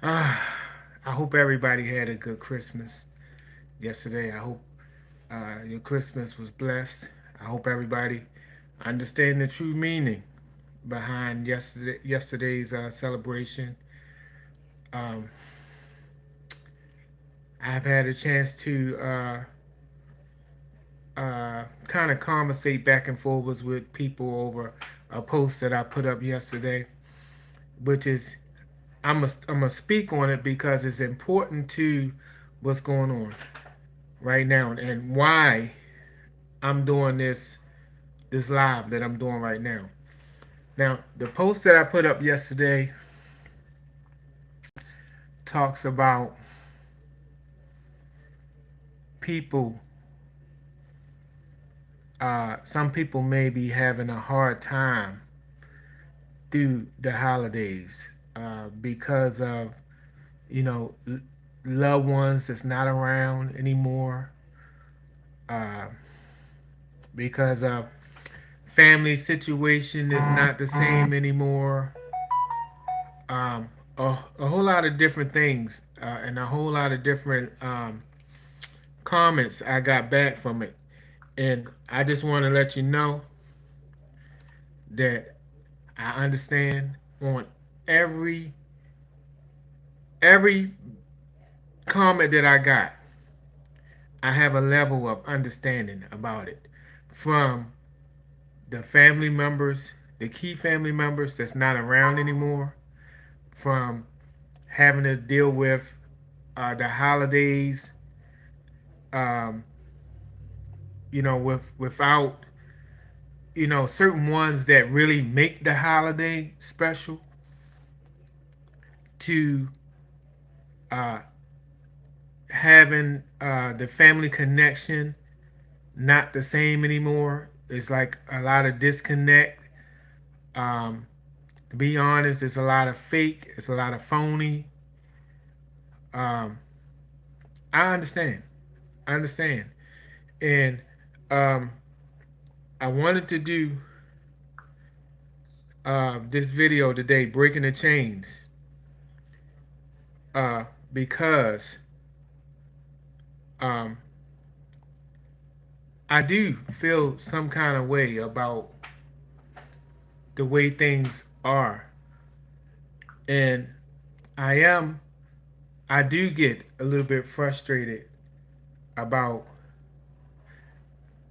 I hope everybody had a good Christmas yesterday. I hope your Christmas was blessed. I hope everybody understand the true meaning behind yesterday's celebration. Um, I've had a chance to kind of conversate back and forwards with people over a post that I put up yesterday, which is I'm gonna speak on it because it's important to what's going on right now and why I'm doing this live that I'm doing right now. Now, the post that I put up yesterday talks about people. Some people may be having a hard time through the holidays because of you know loved ones that's not around anymore, uh, because of family situation is not the same anymore. Um, a whole lot of different things and a whole lot of different comments I got back from it. And I just want to let you know that I understand on every every comment that I got. I have a level of understanding about it from the family members, the key family members that's not around anymore, from having to deal with the holidays, um, without certain ones that really make the holiday special, to uh, having the family connection not the same anymore. It's like a lot of disconnect. Um, to be honest, it's a lot of fake. It's a lot of phony. Um, I understand. I understand. And um, I wanted to do this video today, breaking the chains, uh, because um, I do feel some kind of way about the way things are, and I am. I do get a little bit frustrated about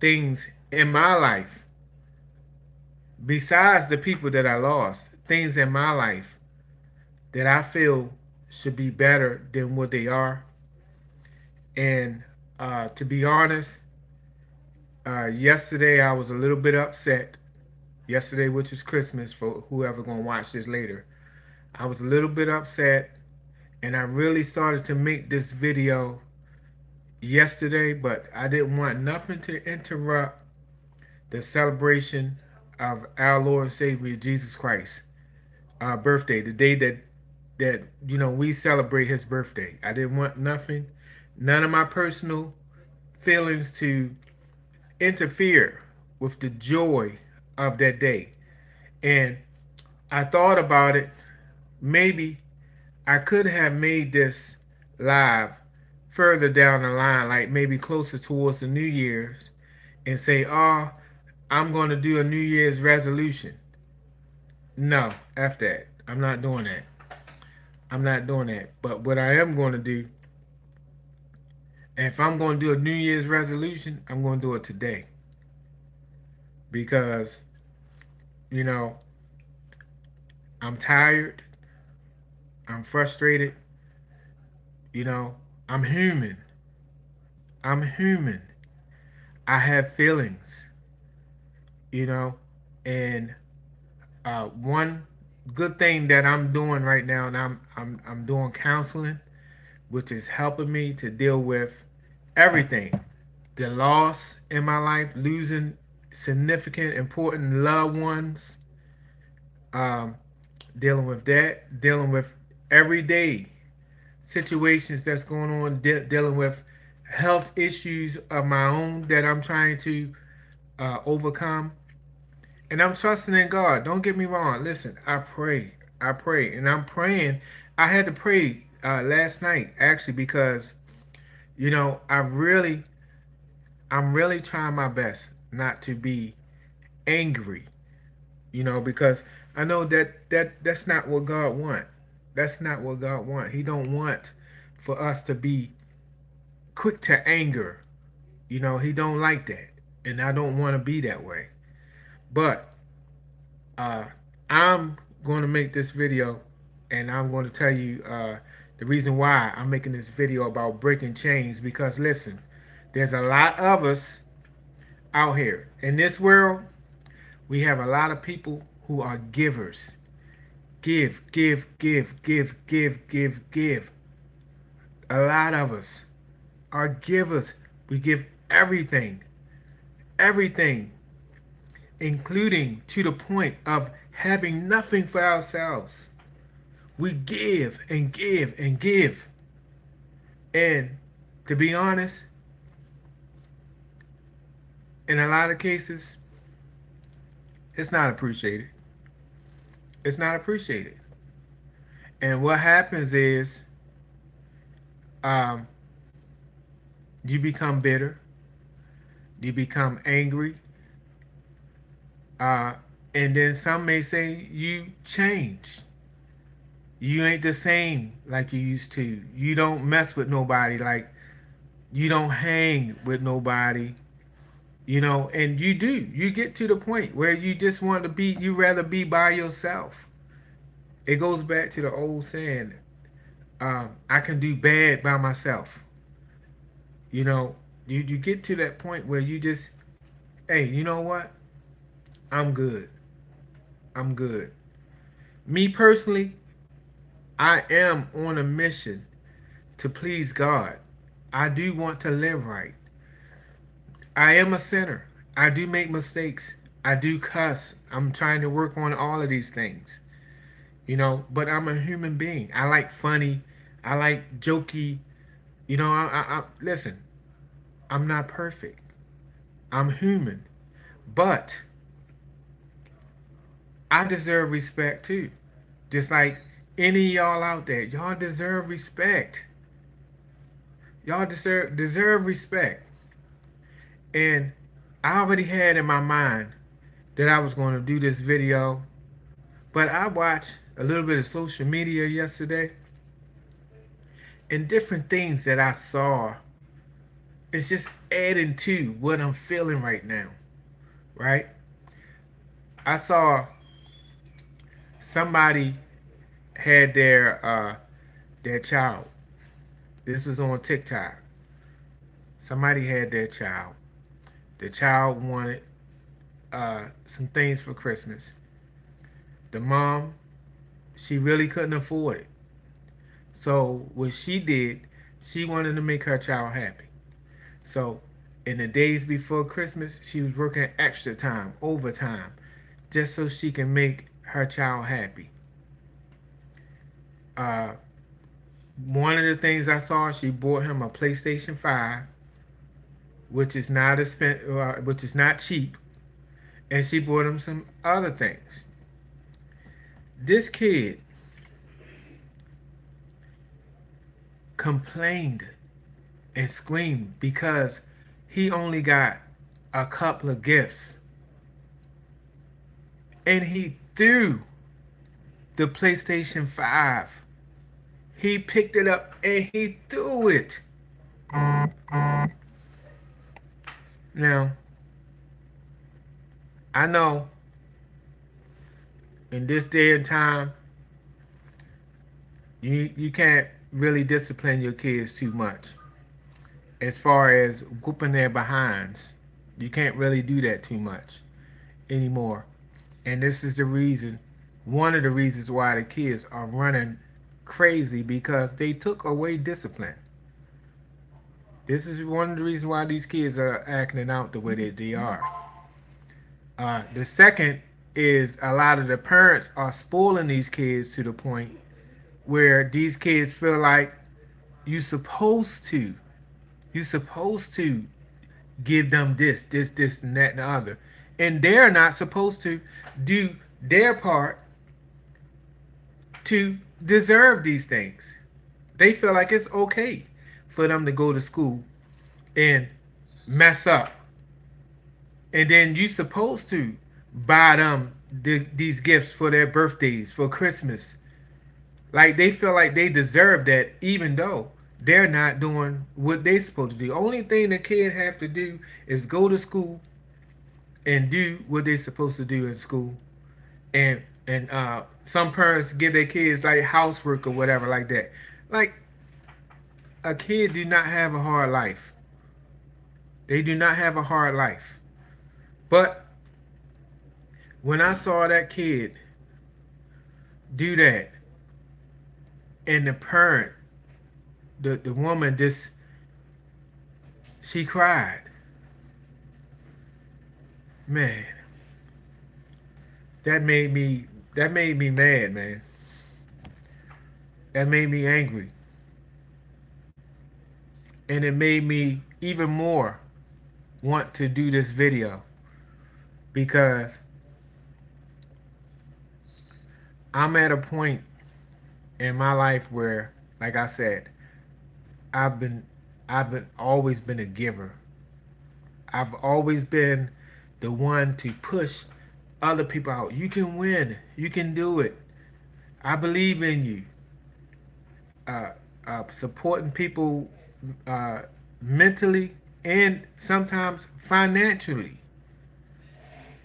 things in my life, besides the people that I lost, things in my life that I feel should be better than what they are. And to be honest, yesterday I was a little bit upset. Yesterday, which is Christmas for whoever gonna watch this later, I was a little bit upset, and I really started to make this video yesterday, but I didn't want nothing to interrupt the celebration of our Lord and Savior Jesus Christ birthday, the day that we celebrate His birthday. I didn't want nothing, none of my personal feelings to interfere with the joy of that day. And I thought about it. Maybe I could have made this live further down the line, like maybe closer towards the New Year's, and say, "Oh, I'm going to do a New Year's resolution." No, F that. I'm not doing that. I'm not doing that. But what I am going to do, if I'm going to do a New Year's resolution, I'm going to do it today. Because, you know, I'm tired. I'm frustrated. You know, I'm human. I'm human. I have feelings, you know, and one good thing that I'm doing right now, and I'm doing counseling, which is helping me to deal with everything, the loss in my life, losing significant, important loved ones, um, dealing with that, dealing with everyday situations that's going on, dealing with health issues of my own that I'm trying to overcome. And I'm trusting in God. Don't get me wrong. Listen, I pray. I pray, and I'm praying. I had to pray last night actually because I'm really trying my best not to be angry. Because I know that's not what God want. That's not what God want. He don't want for us to be quick to anger. He don't like that, and I don't want to be that way. But uh, I'm going to make this video, and I'm going to tell you the reason why I'm making this video about breaking chains. Because listen, there's a lot of us out here in this world. We have a lot of people who are givers. Give, give, give, give, give, give, give. A lot of us are givers. We give everything, everything, including to the point of having nothing for ourselves. We give and give and give. And to be honest, in a lot of cases, it's not appreciated. It's not appreciated. And what happens is um, you become bitter, you become angry, uh, and then some may say you changed. You ain't the same like you used to. You don't mess with nobody, like you don't hang with nobody, and you do. You get to the point where you just want to be, you rather be by yourself. It goes back to the old saying, I can do bad by myself. You know, you get to that point where you just, hey, you know what? I'm good. I'm good. Me personally, I am on a mission to please God. I do want to live right. I am a sinner. I do make mistakes. I do cuss. I'm trying to work on all of these things, but I'm a human being. I like funny. I like jokey. Listen, I'm not perfect. I'm human. But I deserve respect too. Just like any of y'all out there, y'all deserve respect. Y'all deserve respect. And I already had in my mind that I was going to do this video, but I watched a little bit of social media yesterday, and different things that I saw is just adding to what I'm feeling right now, right? I saw somebody had their child. This was on TikTok. Somebody had their child. The child wanted some things for Christmas. The mom, she really couldn't afford it. So what she did, she wanted to make her child happy. So in the days before Christmas, she was working extra time, overtime, just so she can make her child happy. Uh, One of the things I saw, she bought him a PlayStation 5, which is not cheap, and she bought him some other things. This kid complained and screamed because he only got a couple of gifts, and he threw the PlayStation 5. He picked it up and he threw it. Now, I know in this day and time, you can't really discipline your kids too much. As far as whooping their behinds, you can't really do that too much anymore. And this is the reason, one of the reasons why the kids are running crazy, because they took away discipline. This is one of the reasons why these kids are acting out the way that they are. The second is a lot of the parents are spoiling these kids to the point where these kids feel like you supposed to, you supposed to give them this, and that, and the other, and they're not supposed to do their part to deserve these things. They feel like it's okay for them to go to school and mess up. And then you supposed to buy them these gifts for their birthdays, for Christmas. Like they feel like they deserve that even though they're not doing what they supposed to do. Only thing the kid have to do is go to school and do what they're supposed to do in school. And some parents give their kids like housework or whatever like that. Like a kid do not have a hard life. They do not have a hard life. But when I saw that kid do that, and the parent, the woman, just she cried. Man, that made me mad, man. That made me angry, and it made me even more want to do this video because I'm at a point in my life where, like I said, I've been always been a giver. I've always been the one to push other people out. You can win. You can do it. I believe in you. Uh, Supporting people uh, mentally and sometimes financially.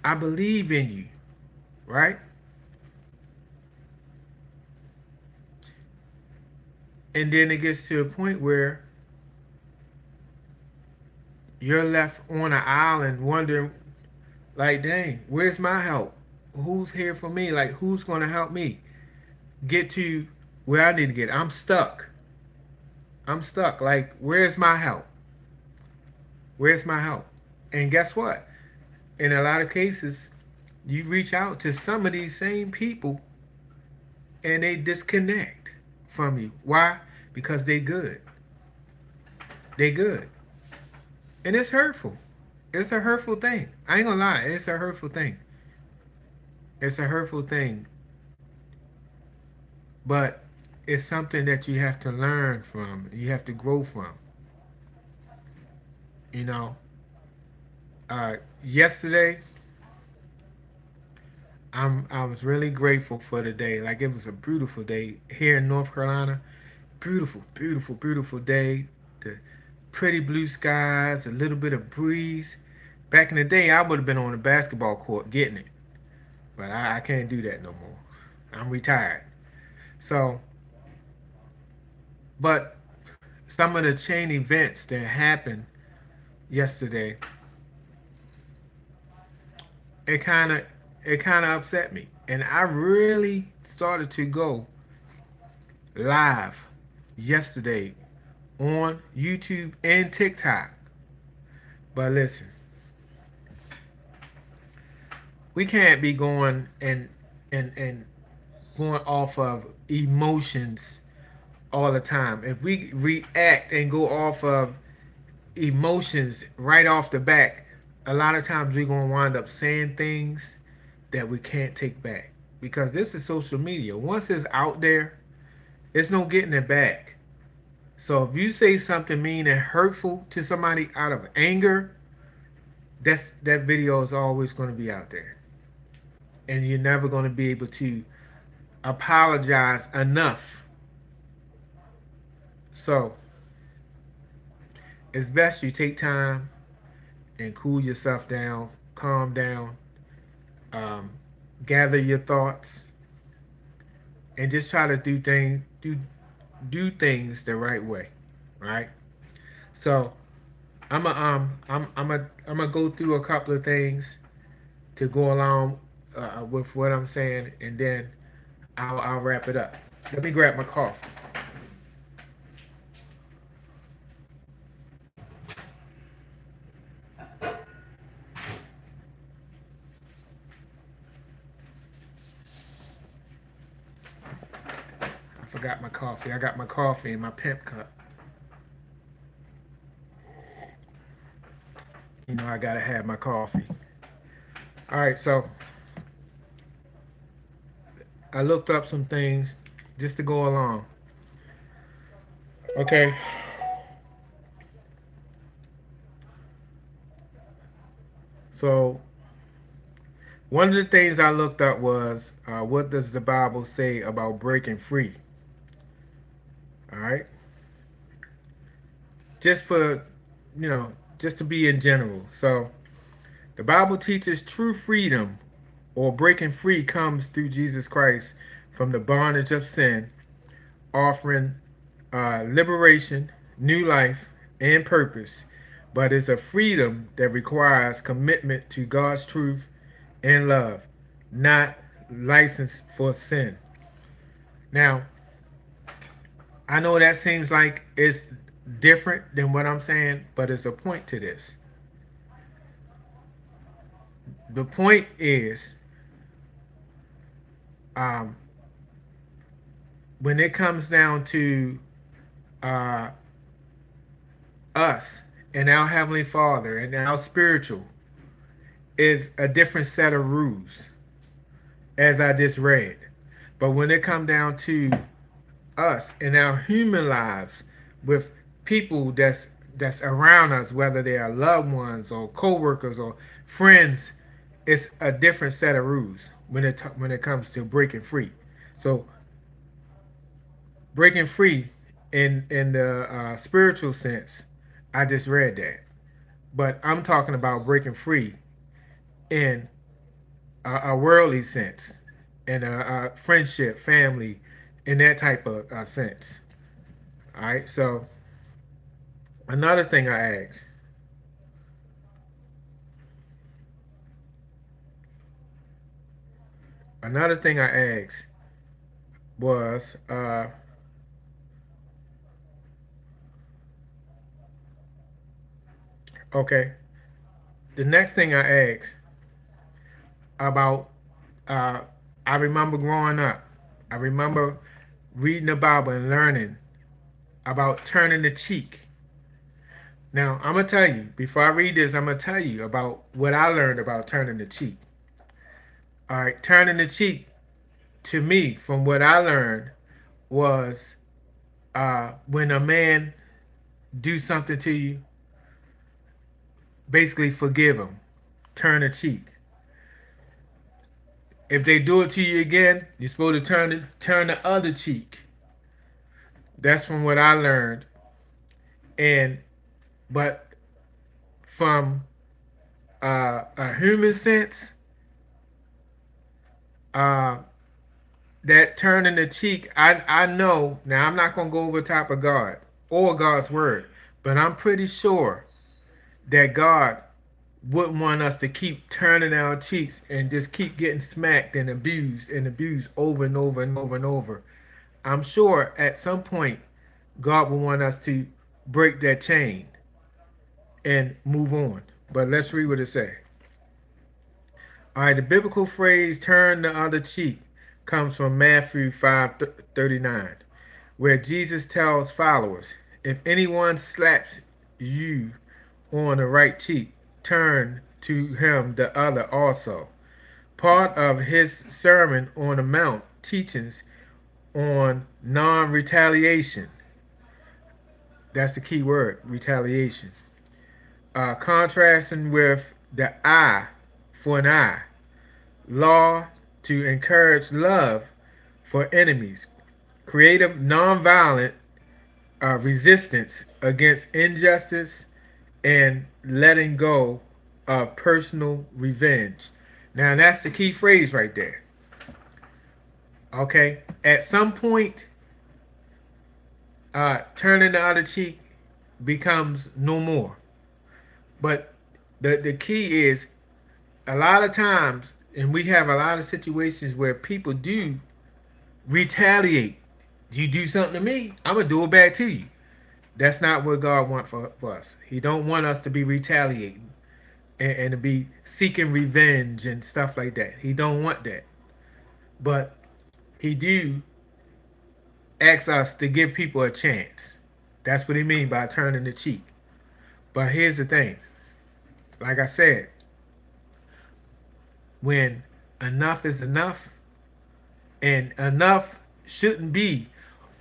I believe in you, right? And then it gets to a point where you're left on an island wondering, like, dang, where's my help? Who's here for me? Like, who's going to help me get to where I need to get? I'm stuck. I'm stuck. Like, where's my help? Where's my help? And guess what? In a lot of cases, you reach out to some of these same people and they disconnect from you. Why? Because they good. They good. And it's hurtful. It's a hurtful thing. I ain't gonna lie, it's a hurtful thing. It's a hurtful thing. But it's something that you have to learn from. You have to grow from. You know, yesterday, I was really grateful for the day. Like it was a beautiful day here in North Carolina. Beautiful, beautiful, beautiful day. The pretty blue skies, a little bit of breeze. Back in the day, I would have been on the basketball court getting it, but I can't do that no more. I'm retired. So, but some of the chain events that happened yesterday, it kind of it kind of upset me, and I really started to go live yesterday on YouTube and TikTok. But listen, we can't be going and going off of emotions all the time. If we react and go off of emotions right off the back, a lot of times we're gonna wind up saying things that we can't take back. Because this is social media. Once it's out there, it's no getting it back. So if you say something mean and hurtful to somebody out of anger, that video is always going to be out there. And you're never going to be able to apologize enough. So it's best you take time and cool yourself down, calm down, um, gather your thoughts, and just try to do things the right way, right? So I'm gonna go through a couple of things to go along with what I'm saying, and then I'll wrap it up. Let me grab my coffee. I forgot my coffee. I got my coffee in my pimp cup. You know I gotta have my coffee. All right, so I looked up some things just to go along. Okay. So one of the things I looked up was what does the Bible say about breaking free? All right. Just for, just to be in general. So the Bible teaches true freedom or breaking free comes through Jesus Christ from the bondage of sin, offering liberation, new life, and purpose. But it's a freedom that requires commitment to God's truth and love, not license for sin. Now, I know that seems like it's different than what I'm saying, but it's a point to this. The point is, um, when it comes down to uh, us and our Heavenly Father and our spiritual, is a different set of rules, as I just read. But when it comes down to us in our human lives with people that's around us, whether they are loved ones or co-workers or friends, it's a different set of rules when it comes to breaking free. So breaking free in the spiritual sense, I just read that, but I'm talking about breaking free in a worldly sense, in a friendship, family, in that type of sense. All right. So another thing I asked, another thing I asked was, okay. The next thing I asked about, uh, I remember growing up. I remember reading the Bible and learning about turning the cheek. Now, I'm going to tell you, before I read this, I'm going to tell you about what I learned about turning the cheek. All right, turning the cheek to me, from what I learned, was when a man do something to you, basically forgive them, turn the cheek. If they do it to you again, you're supposed to turn the other cheek. That's from what I learned. And but from a human sense, uh, that turning the cheek, I know now. I'm not gonna go over top of God or God's word, but I'm pretty sure that God wouldn't want us to keep turning our cheeks and just keep getting smacked and abused over and over and over and over. I'm sure at some point God will want us to break that chain and move on. But let's read what it says. All right, the biblical phrase "turn the other cheek" comes from Matthew 5:39, where Jesus tells followers, "If anyone slaps you on the right cheek, turn to him the other also." Part of his Sermon on the Mount teachings on non-retaliation. That's the key word, retaliation. Contrasting with the eye for an eye. Law to encourage love for enemies. Creative nonviolent resistance against injustice and letting go of personal revenge. Now that's the key phrase right there. Okay, at some point, turning the other cheek becomes no more. But the key is a lot of times, and we have a lot of situations where people do retaliate. You do something to me, I'm gonna do it back to you. That's not what God wants for us. He don't want us to be retaliating and to be seeking revenge and stuff like that. He don't want that. But he do ask us to give people a chance. That's what he mean by turning the cheek. But here's the thing. Like I said, when enough is enough, and enough shouldn't be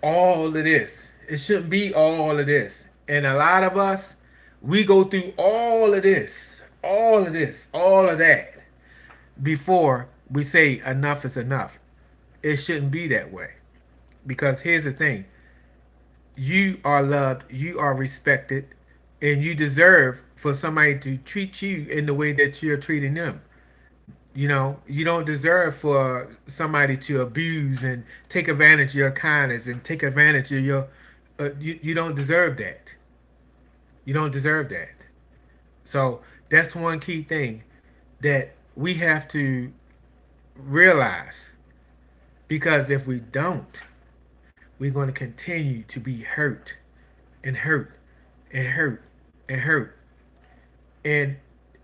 all of this. It shouldn't be all of this. And a lot of us, we go through all of this, all of that before we say enough is enough. It shouldn't be that way. Because here's the thing, you are loved, you are respected, and you deserve for somebody to treat you in the way that you're treating them. You know, you don't deserve for somebody to abuse and take advantage of your kindness and take advantage of your. You don't deserve that. You don't deserve that. So that's one key thing that we have to realize. Because if we don't, we're going to continue to be hurt and hurt and hurt and hurt. And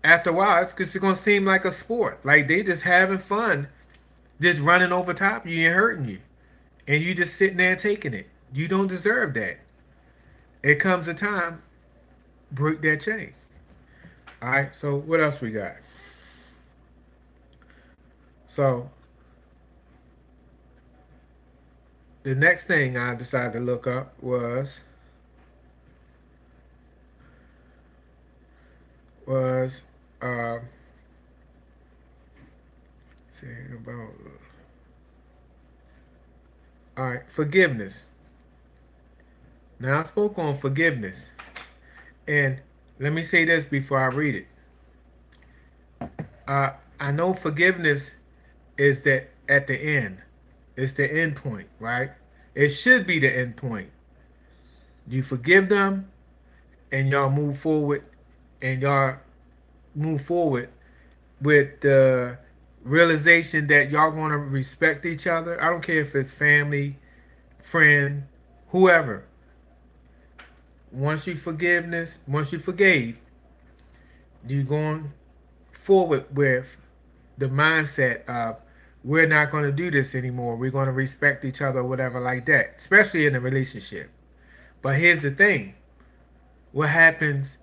after a while, it's going to seem like a sport. Like they just having fun, just running over top of you and hurting you. And you just sitting there taking it. You don't deserve that. It comes a time, break that chain. All right, so what else we got? So the next thing I decided to look up was saying about all right, forgiveness. Now I spoke on forgiveness, and let me say this before I read it. I know forgiveness is that at the end. It's the end point, right? It should be the end point. You forgive them, and y'all move forward, and y'all move forward with the realization that y'all going to respect each other. I don't care if it's family, friend, whoever. Once you forgave, you going forward with the mindset of we're not going to do this anymore. We're going to respect each other, whatever, like that, especially in a relationship. But here's the thing, what happens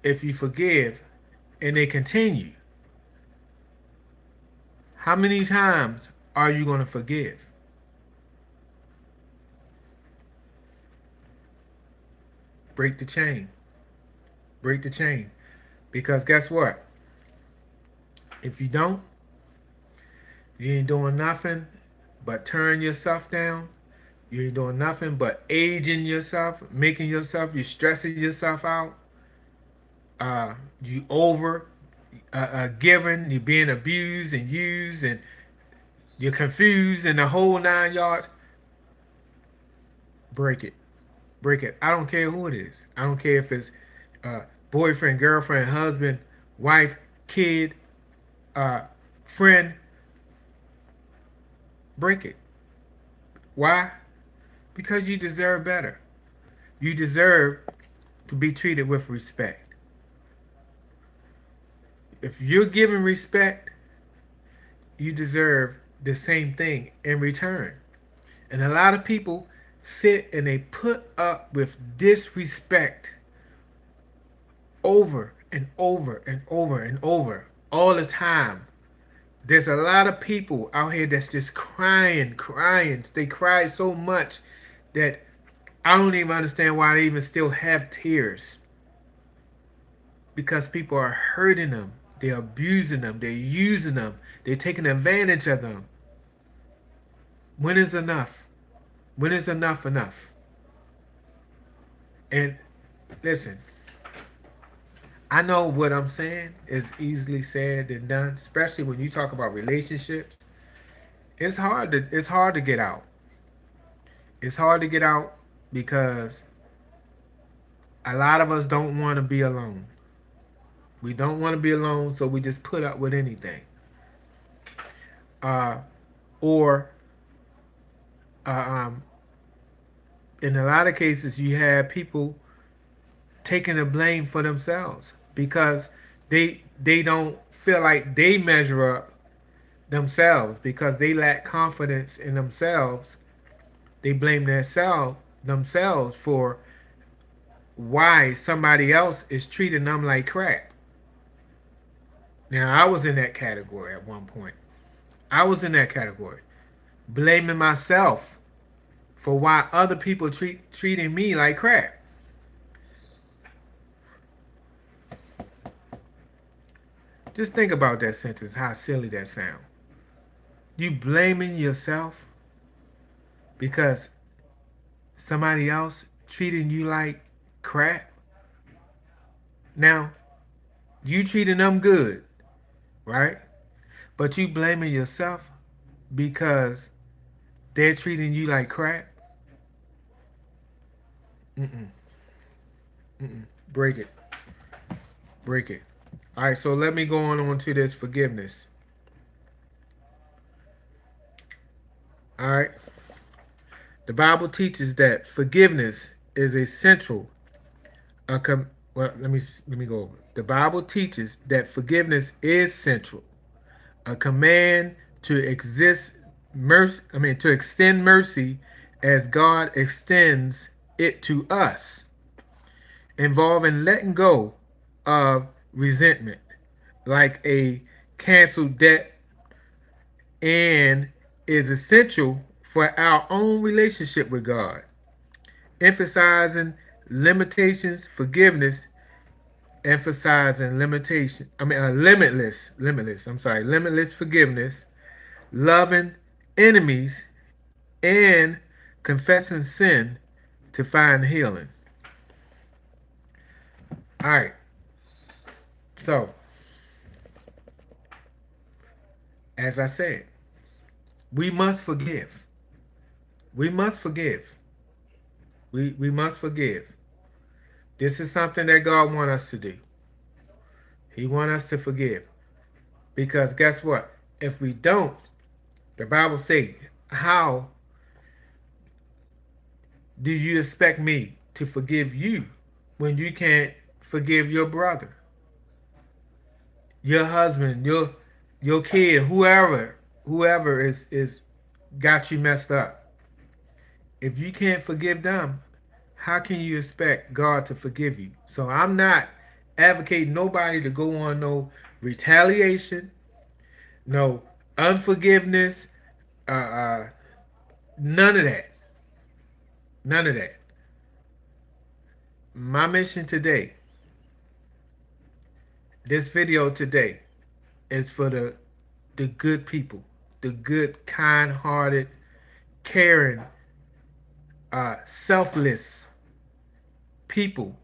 if you forgive and they continue? How many times are you going to forgive? Break the chain. Break the chain. Because guess what? If you don't, you ain't doing nothing but tearing yourself down. You ain't doing nothing but aging yourself, making yourself, you're stressing yourself out. You over giving, you're being abused and used, and you're confused and the whole 9 yards. Break it. Break it. I don't care who it is. I don't care if it's boyfriend, girlfriend, husband, wife, kid, friend. Break it. Why? Because you deserve better. You deserve to be treated with respect. If you're given respect, you deserve the same thing in return. And a lot of people sit and they put up with disrespect over and over and over and over all the time. There's a lot of people out here that's just crying. They cry so much that I don't even understand why they even still have tears. Because people are hurting them. They're abusing them. They're using them. They're taking advantage of them. When is enough? When is enough enough? And listen, I know what I'm saying is easily said than done, especially when you talk about relationships. It's hard to get out. It's hard to get out because a lot of us don't want to be alone. We don't want to be alone, so we just put up with anything. Uh, or um, in a lot of cases, you have people taking the blame for themselves because they don't feel like they measure up themselves because they lack confidence in themselves. They blame themselves for why somebody else is treating them like crap. Now, I was in that category at one point. I was in that category, blaming myself. for why other people treating me like crap. Just think about that sentence, how silly that sounds. You blaming yourself because somebody else treating you like crap. Now, you treating them good, right? But you blaming yourself because they're treating you like crap. Mm-mm. Mm-mm. Break it. Break it. All right, so let me go on to this forgiveness. All right. The Bible teaches that forgiveness is essential. Well, let me go over. The Bible teaches that forgiveness is central, a command to exist mercy. To extend mercy as God extends it to us, involving letting go of resentment, like a canceled debt, and is essential for our own relationship with God, emphasizing limitations, forgiveness, emphasizing limitless forgiveness, loving enemies, and confessing sin to find healing. All right, so as I said, we must forgive. We must forgive. We must forgive. This is something that God wants us to do. He wants us to forgive. Because guess what? If we don't, the Bible says, how do you expect me to forgive you when you can't forgive your brother, your husband, your kid, whoever is got you messed up? If you can't forgive them, how can you expect God to forgive you? So I'm not advocating nobody to go on no retaliation, no unforgiveness, uh, uh, none of that. None of that. My mission today, this video today, is for the good people, the good, kind-hearted, caring, selfless people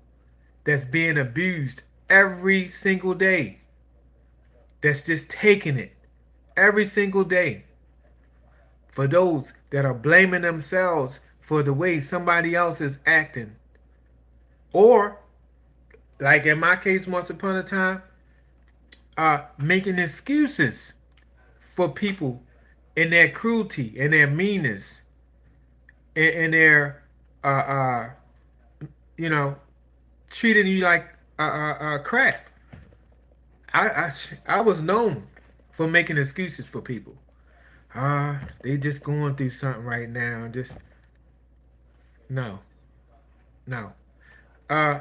that's being abused every single day. That's just taking it every single day. For those that are blaming themselves for the way somebody else is acting. Or, like in my case once upon a time, making excuses for people in their cruelty and their meanness and their, uh, uh, you know, treating you like crap. I was known for making excuses for people. They just going through something right now. Just no, no. Uh,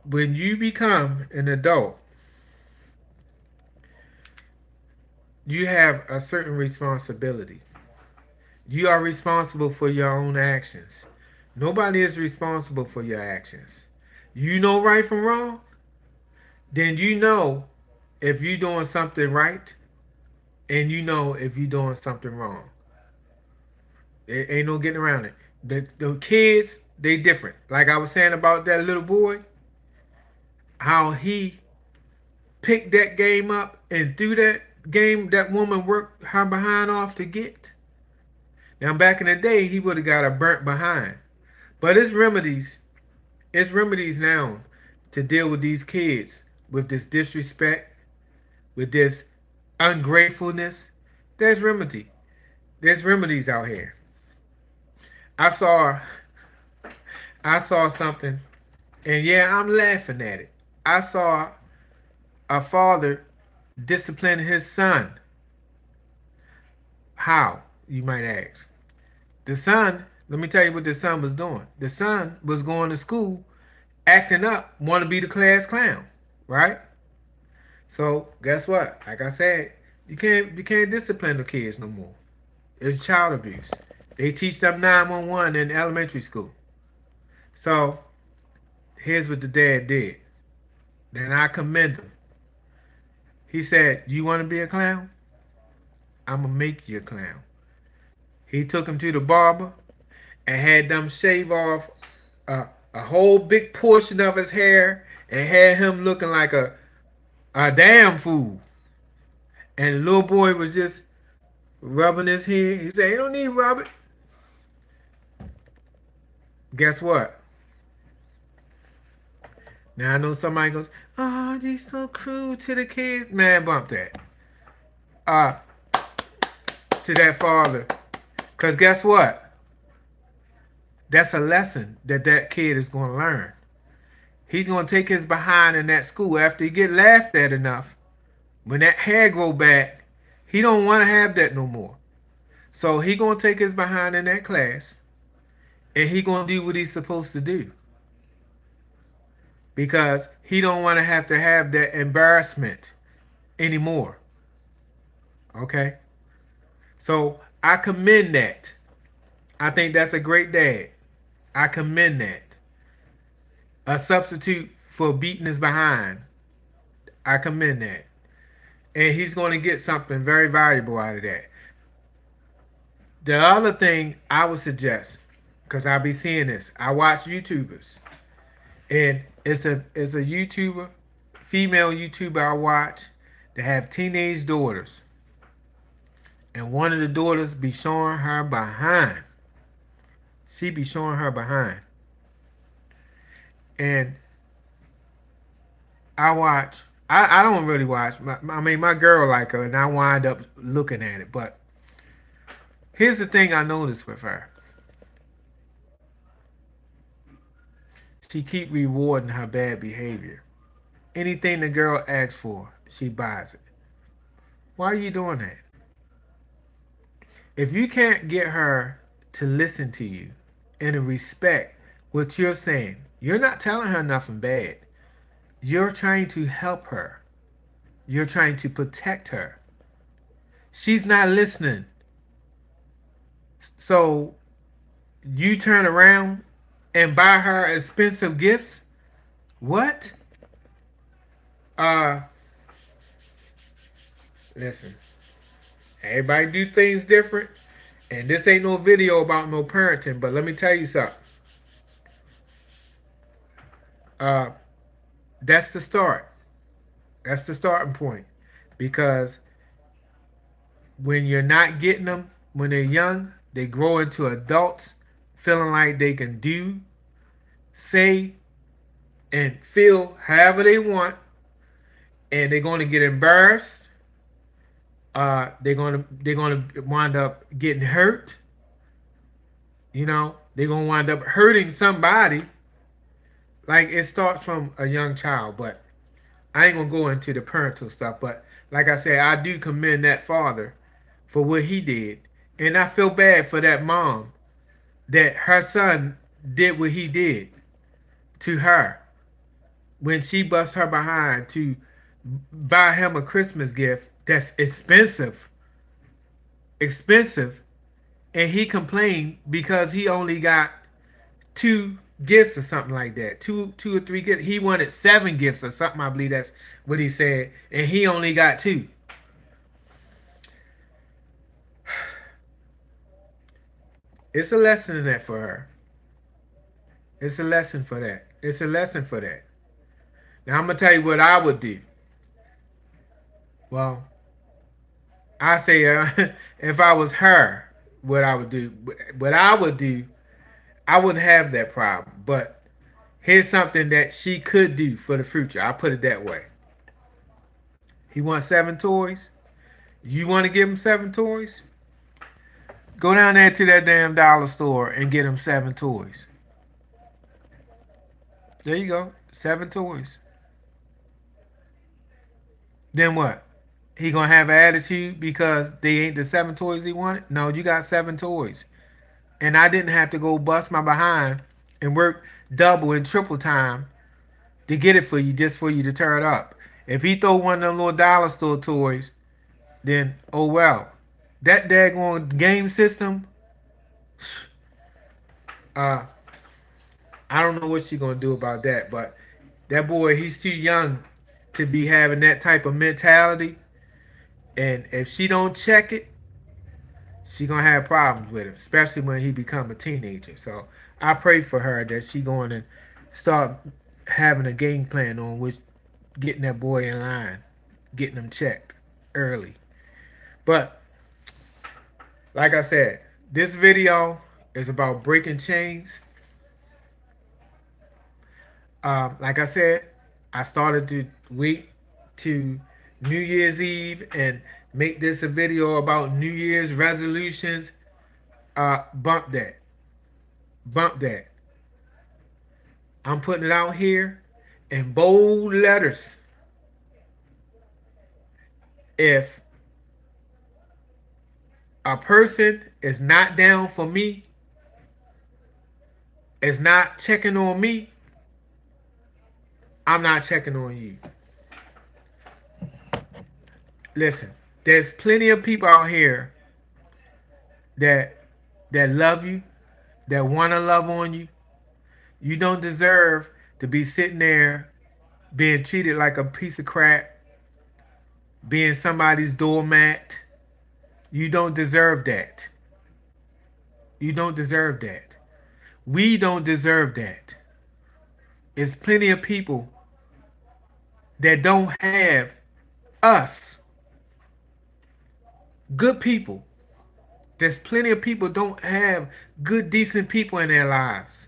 when you become an adult, you have a certain responsibility. You are responsible for your own actions. Nobody is responsible for your actions. You know right from wrong, then you know if you're doing something right, and you know if you're doing something wrong. There ain't no getting around it. The kids, they different. Like I was saying about that little boy, how he picked that game up and threw that game that woman worked her behind off to get. Now back in the day, he would have got a burnt behind. But it's remedies now to deal with these kids with this disrespect, with this ungratefulness. There's remedy. There's remedies out here. I saw I saw something, and yeah, I'm laughing at it. I saw a father discipline his son. How, you might ask? The son, let me tell you what the son was doing. The son was going to school, acting up, want to be the class clown, right? So guess what? Like I said, you can't discipline the kids no more. It's child abuse. They teach them 911 in elementary school. So here's what the dad did. And I commend him. He said, "You want to be a clown? I'm going to make you a clown." He took him to the barber and had them shave off a whole big portion of his hair and had him looking like a damn fool. And the little boy was just rubbing his head. He said, "You don't need to rub it." Guess what? Now I know somebody goes, "Oh, you're so cruel to the kids." Man, bump that. Uh, to that father. Because guess what? That's a lesson that that kid is going to learn. He's going to take his behind in that school after he get laughed at enough. When that hair grow back, he don't want to have that no more. So he going to take his behind in that class and he going to do what he's supposed to do. Because he don't want to have that embarrassment anymore. Okay? So I commend that. I think that's a great dad. I commend that. A substitute for beating his behind. I commend that. And he's going to get something very valuable out of that. The other thing I would suggest, because I'll be seeing this, I watch YouTubers. And it's a YouTuber, female YouTuber I watch that have teenage daughters. And one of the daughters be showing her behind. She be showing her behind. And I don't really watch. My girl like her, and I wind up looking at it. But here's the thing I noticed with her. She keep rewarding her bad behavior. Anything the girl asks for, she buys it. Why are you doing that? If you can't get her to listen to you and to respect what you're saying, you're not telling her nothing bad. You're trying to help her. You're trying to protect her. She's not listening. So you turn around and buy her expensive gifts? What? Listen. Everybody do things different. And this ain't no video about no parenting, but let me tell you something. That's the start. That's the starting point. Because when you're not getting them when they're young, they grow into adults feeling like they can do, say, and feel however they want, and they're going to get embarrassed. They're gonna wind up getting hurt. You know, they're gonna wind up hurting somebody. Like it starts from a young child, but I ain't gonna go into the parental stuff. But like I said, I do commend that father for what he did, and I feel bad for that mom that her son did what he did to her when she bust her behind to buy him a Christmas gift that's expensive, and he complained because he only got 2 gifts or something like that, two or three gifts. He wanted 7 gifts or something. I believe that's what he said, and he only got 2. It's a lesson in that for her. It's a lesson for that. It's a lesson for that. Now I'm gonna tell you what I would do. Well, I say if I was her, what I would do. What I would do, I wouldn't have that problem. But here's something that she could do for the future. I'll put it that way. He wants 7 toys. You want to give him 7 toys? Go down there to that damn dollar store and get him 7 toys. There you go. 7 toys. Then what? He gonna have an attitude because they ain't the 7 toys he wanted? No, you got 7 toys. And I didn't have to go bust my behind and work double and triple time to get it for you just for you to tear it up. If he throw one of them little dollar store toys, then oh well. That daggone game system, Uh, I don't know what she's gonna do about that, but that boy, he's too young to be having that type of mentality. And if she don't check it, she gonna have problems with him, especially when he become a teenager. So I pray for her that she going to start having a game plan on which getting that boy in line, getting him checked early. But like I said, this video is about breaking chains. Like I said, I started to wait to New Year's Eve and make this a video about New Year's resolutions. Bump that. Bump that. I'm putting it out here in bold letters. If a person is not down for me, is not checking on me, I'm not checking on you. Listen, there's plenty of people out here that love you, that want to love on you. You don't deserve to be sitting there being treated like a piece of crap, being somebody's doormat. You don't deserve that. You don't deserve that. We don't deserve that. There's plenty of people that don't have us. Good people. There's plenty of people don't have good, decent people in their lives.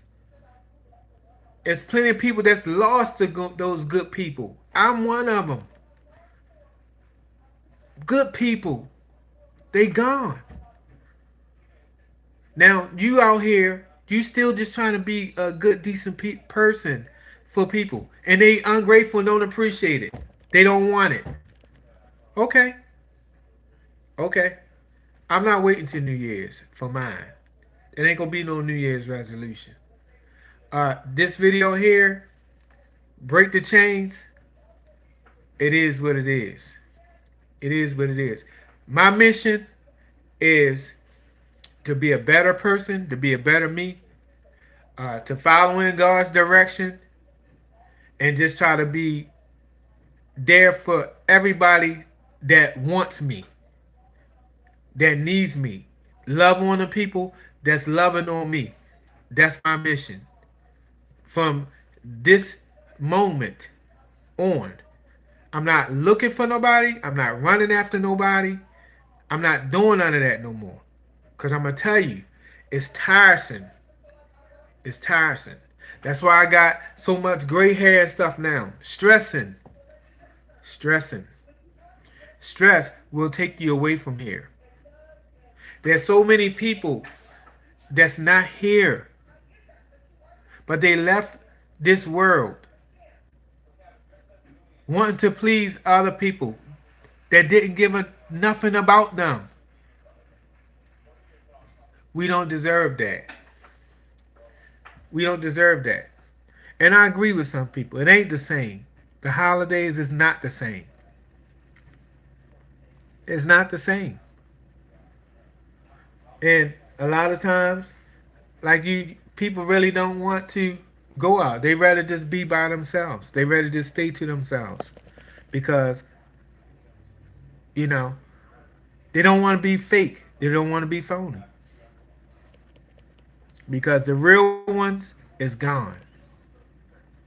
There's plenty of people that's lost to those good people. I'm one of them. Good people. They gone. Now, you out here, you still just trying to be a good, decent person for people. And they ungrateful and don't appreciate it. They don't want it. Okay. Okay. I'm not waiting till New Year's for mine. It ain't gonna be no New Year's resolution. This video here, break the chains. It is what it is. It is what it is. My mission is to be a better person, to be a better me, to follow in God's direction, and just try to be there for everybody that wants me, that needs me. Love on the people that's loving on me. That's my mission. From this moment on, I'm not looking for nobody. I'm not running after nobody. I'm not doing none of that no more. Because I'm going to tell you, it's tiresome. It's tiresome. That's why I got so much gray hair and stuff now. Stressing. Stressing. Stress will take you away from here. There's so many people that's not here, but they left this world wanting to please other people that didn't give a nothing about them. We don't deserve that. We don't deserve that. And I agree with some people. It ain't the same. The holidays is not the same. It's not the same. And a lot of times, like people really don't want to go out. They rather just be by themselves. They rather just stay to themselves. Because, you know, they don't want to be fake. They don't want to be phony. Because the real ones is gone.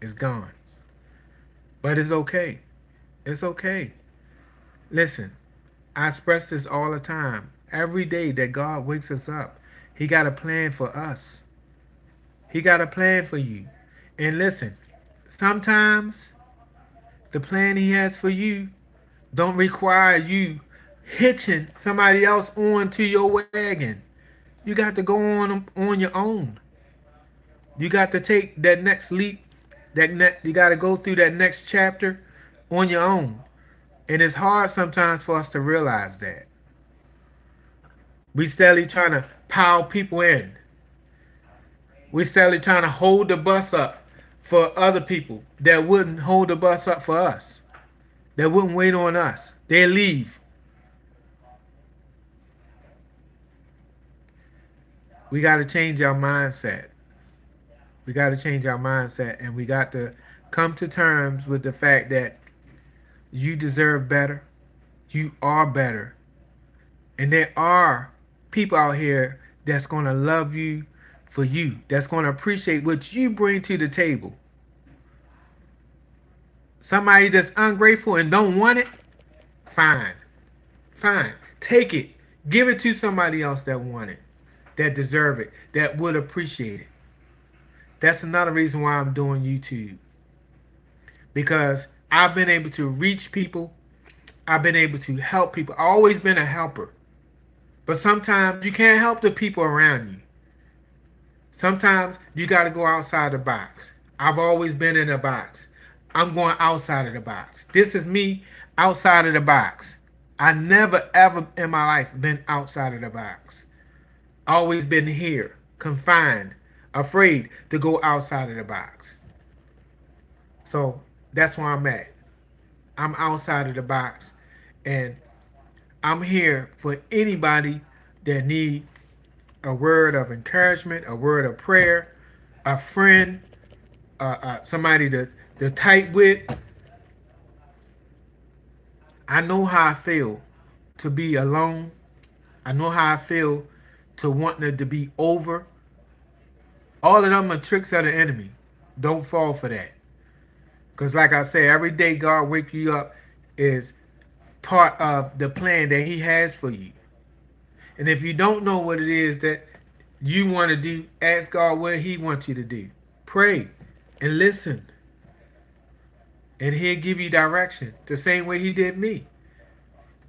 It's gone. But it's okay. It's okay. Listen, I express this all the time. Every day that God wakes us up, He got a plan for us. He got a plan for you. And listen, sometimes the plan He has for you don't require you hitching somebody else onto your wagon. You got to go on your own. You got to take that next leap. You got to go through that next chapter on your own. And it's hard sometimes for us to realize that. We steadily trying to pile people in. We steadily trying to hold the bus up for other people that wouldn't hold the bus up for us. That wouldn't wait on us. They leave. We got to change our mindset. We got to change our mindset, and we got to come to terms with the fact that you deserve better. You are better. And there are people out here that's going to love you for you, that's going to appreciate what you bring to the table. Somebody that's ungrateful and don't want it, fine. Fine. Take it. Give it to somebody else that want it, that deserve it, that would appreciate it. That's another reason why I'm doing YouTube. Because I've been able to reach people. I've been able to help people. I've always been a helper. But sometimes you can't help the people around you. Sometimes you got to go outside the box. I've always been in a box. I'm going outside of the box. This is me outside of the box. I never ever in my life been outside of the box. Always been here, confined, afraid to go outside of the box. So that's where I'm at. I'm outside of the box, and I'm here for anybody that need a word of encouragement, a word of prayer, a friend, somebody to type with. I know how I feel to be alone. I know how I feel to wanting it to be over. All of them are tricks of the enemy. Don't fall for that. Because like I say, every day God wake you up is part of the plan that he has for you. And if you don't know what it is that you want to do, ask God what he wants you to do. Pray and listen. And he'll give you direction the same way he did me.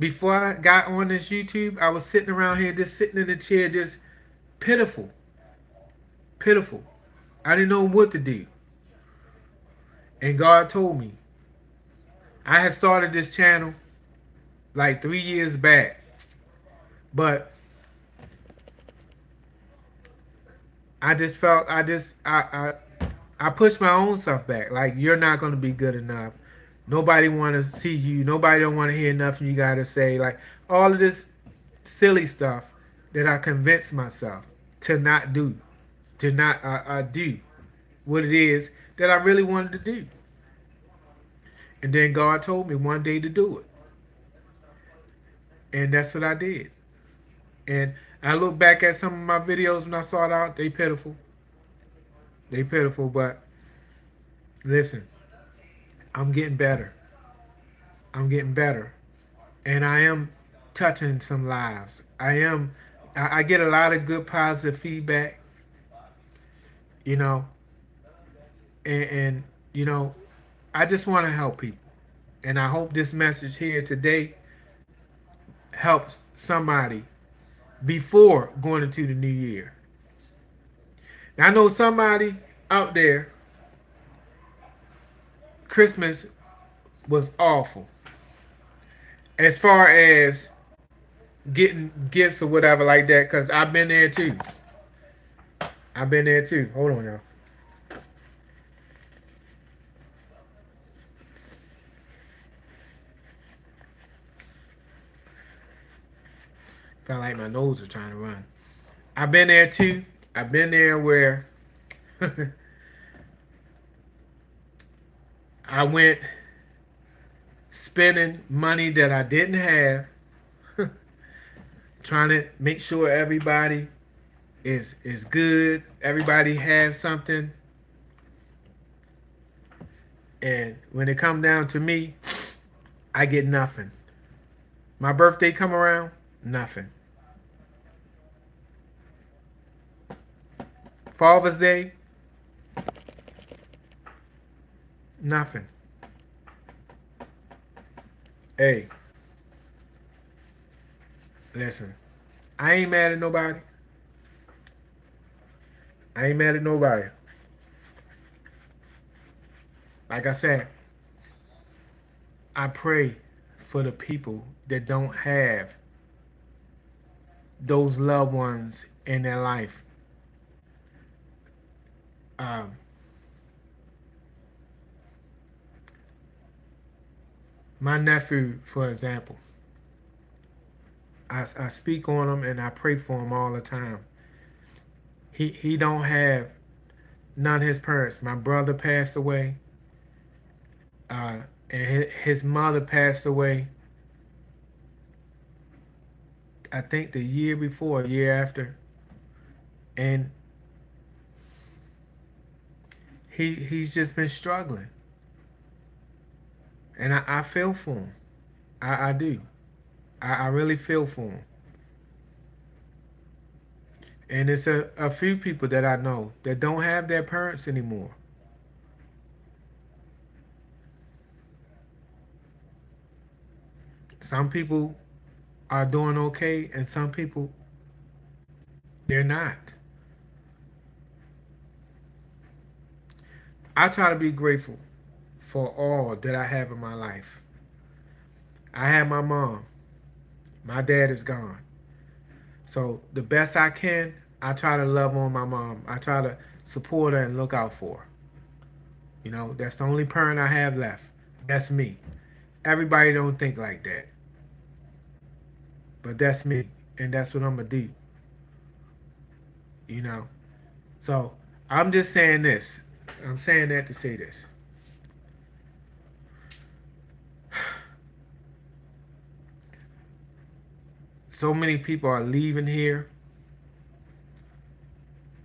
Before I got on this YouTube, I was sitting around here, just sitting in the chair, just pitiful. Pitiful. I didn't know what to do. And God told me. I had started this channel like 3 years back. But I just felt I pushed my own self back. Like, you're not gonna be good enough. Nobody wanna see you. Nobody don't wanna hear nothing you gotta say. Like, all of this silly stuff that I convinced myself to not do. To not do what it is that I really wanted to do. And then God told me one day to do it. And that's what I did. And I look back at some of my videos when I saw it out, they pitiful. They pitiful, but listen, I'm getting better. I'm getting better. And I am touching some lives. I get a lot of good positive feedback, you know, and you know, I just want to help people. And I hope this message here today helps somebody before going into the new year. Now I know somebody out there, Christmas was awful. As far as getting gifts or whatever like that, because I've been there too. I've been there too. Hold on, y'all. Felt like my nose was trying to run. I've been there too. I've been there where I went spending money that I didn't have, trying to make sure everybody is good, everybody has something. And when it come down to me, I get nothing. My birthday come around, nothing. Father's Day, nothing. Hey, listen, I ain't mad at nobody. I ain't mad at nobody. Like I said, I pray for the people that don't have those loved ones in their life. Um, my nephew, for example, I speak on him and I pray for him all the time. He don't have none of his parents. My brother passed away, and his mother passed away. I think the year before, a year after, and he's just been struggling, and I feel for him. I do. I really feel for him. And it's a few people that I know that don't have their parents anymore. Some people are doing okay, and some people they're not. I try to be grateful for all that I have in my life. I have my mom. My dad is gone. So the best I can, I try to love on my mom. I try to support her and look out for her. You know, that's the only parent I have left. That's me. Everybody don't think like that. But that's me. And that's what I'm gonna do. You know. So I'm just saying this. I'm saying that to say this. So many people are leaving here,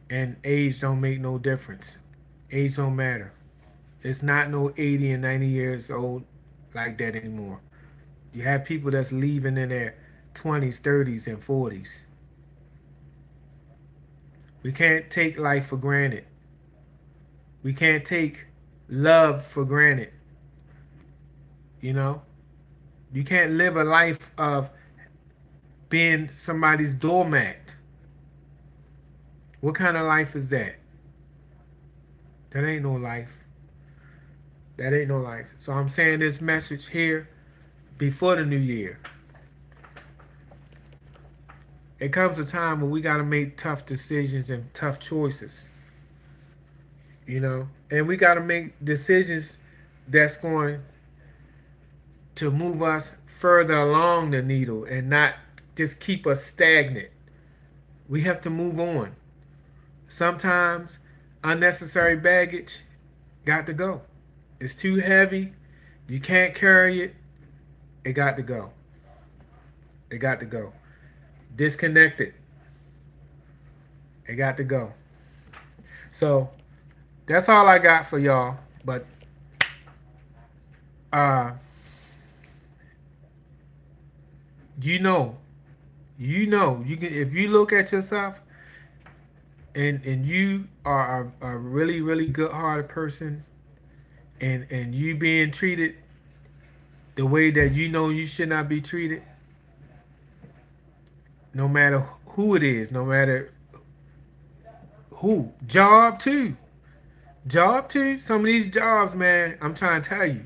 and age don't make no difference. Age don't matter. It's not no 80 and 90 years old like that anymore. You have people that's leaving in their 20s, 30s, and 40s. We can't take life for granted. We can't take love for granted. You know? You can't live a life of being somebody's doormat. What kind of life is that? That ain't no life. That ain't no life. So I'm saying this message here before the new year. It comes a time when we got to make tough decisions and tough choices. You know? And we got to make decisions that's going to move us further along the needle and not just keep us stagnant. We have to move on. Sometimes unnecessary baggage got to go. It's too heavy. You can't carry it. It got to go. It got to go. Disconnected. It got to go. So that's all I got for y'all. But uh you know, you can, if you look at yourself and you are a really, really good hearted person, and you being treated the way that you know you should not be treated, no matter who it is, no matter who. Job too. Some of these jobs, man, I'm trying to tell you.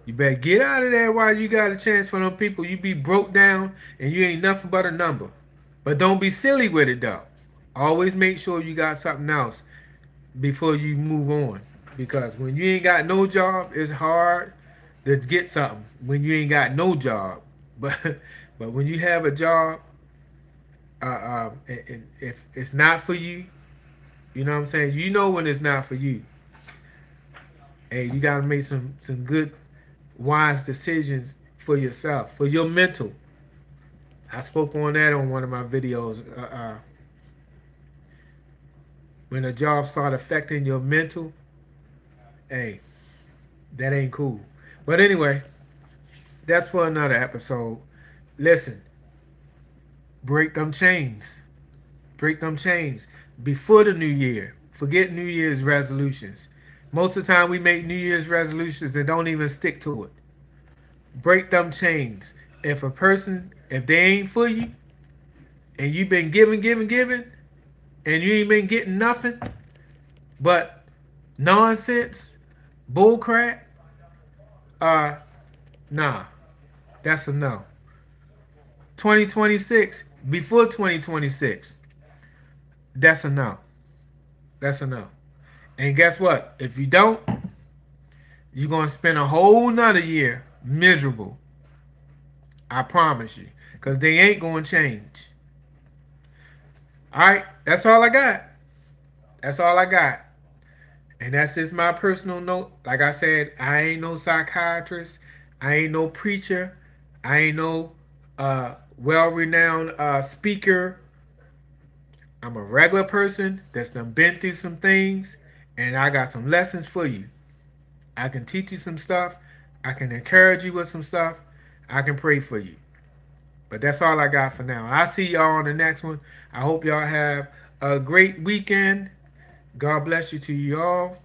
You better get out of there while you got a chance. For them people, you be broke down and you ain't nothing but a number. But don't be silly with it though. Always make sure you got something else before you move on. Because when you ain't got no job, it's hard to get something when you ain't got no job. But but when you have a job, and if it's not for you, you know what I'm saying? You know when it's not for you. Hey, you gotta make some good, wise decisions for yourself, for your mental. I spoke on that on one of my videos. When a job start affecting your mental, hey, that ain't cool. But anyway, that's for another episode. Listen, break them chains. Break them chains before the new year. Forget New Year's resolutions. Most of the time we make New Year's resolutions and don't even stick to it. Break them chains. If a person, if they ain't for you, and you've been giving, and you ain't been getting nothing but nonsense, bullcrap, nah, that's a no. 2026, before 2026, that's a no. That's a no. And guess what? If you don't, you're going to spend a whole nother year miserable. I promise you. Because they ain't going to change. All right, that's all I got. That's all I got. And that's just my personal note. Like I said, I ain't no psychiatrist. I ain't no preacher. I ain't no well-renowned speaker. I'm a regular person that's done been through some things, and I got some lessons for you. I can teach you some stuff. I can encourage you with some stuff. I can pray for you. But that's all I got for now. I'll see y'all on the next one. I hope y'all have a great weekend. God bless you to you all.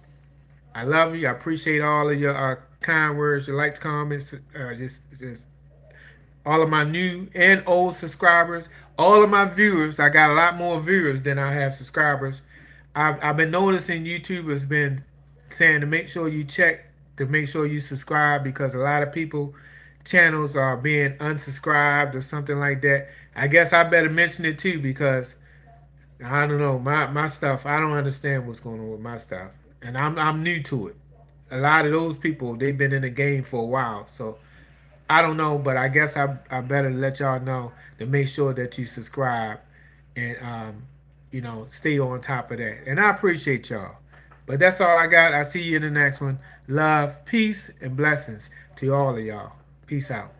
I love you. I appreciate all of your kind words, your likes, comments, just all of my new and old subscribers, all of my viewers. I got a lot more viewers than I have subscribers. I've been noticing YouTube has been saying to make sure you check to make sure you subscribe because a lot of people channels are being unsubscribed or something like that. I guess I better mention it too because I don't know my stuff. I don't understand what's going on with my stuff, and I'm new to it. A lot of those people they've been in the game for a while, so I don't know, but I guess I better let y'all know to make sure that you subscribe and stay on top of that. And I appreciate y'all. But that's all I got. I'll see you in the next one. Love, peace, and blessings to all of y'all. Peace out.